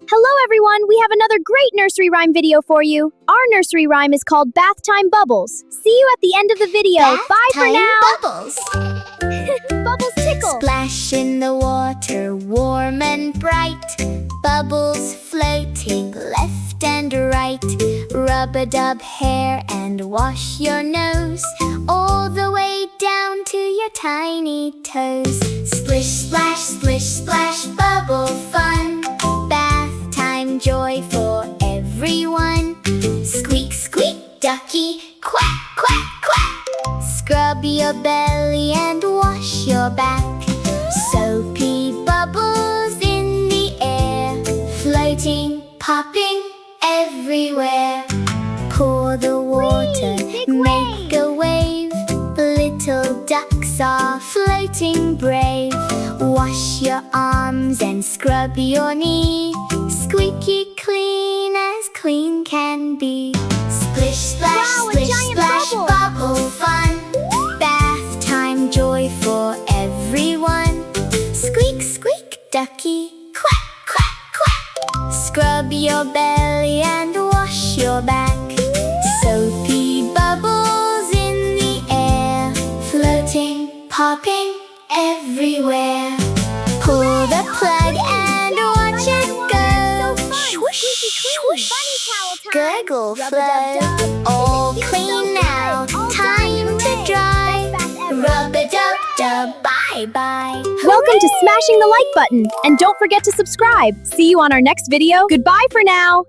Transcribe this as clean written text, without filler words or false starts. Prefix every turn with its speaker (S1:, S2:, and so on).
S1: Hello everyone, we have another great nursery rhyme video for you. Our nursery rhyme is called Bath Time Bubbles. See you at the end of the video. Bye for now.
S2: Bubbles.
S1: Bubbles tickle.
S2: Splash in the water, warm and bright. Bubbles floating left and right. Rub-a-dub hair and wash your nose, all the way down to your tiny toes. Splish, splash, splish, splash, bubble fun. Bath time joy for everyone. Squeak, squeak, ducky, quack, quack, quack. Scrub your belly and wash your back. Soapy bubbles in the air, floating, popping everywhere. Pour the water, make a wave. Little ducks are floating brave. Wash your arms and scrub your knee. Squeaky clean as clean can be. Splish, splash, splish, splash, bubble fun. Bath time joy for everyone. Squeak, squeak, ducky, quack, quack, quack. Scrub your belly and wash your back. Soapy bubbles in the air, floating, popping everywhere. Pull the plug and watch it go. Swoosh, swoosh, gurgle, flow. All clean now, time to dry. Rub-a-dub-dub, bye-bye.
S1: Welcome to smashing the like button. And don't forget to subscribe. See you on our next video. Goodbye for now.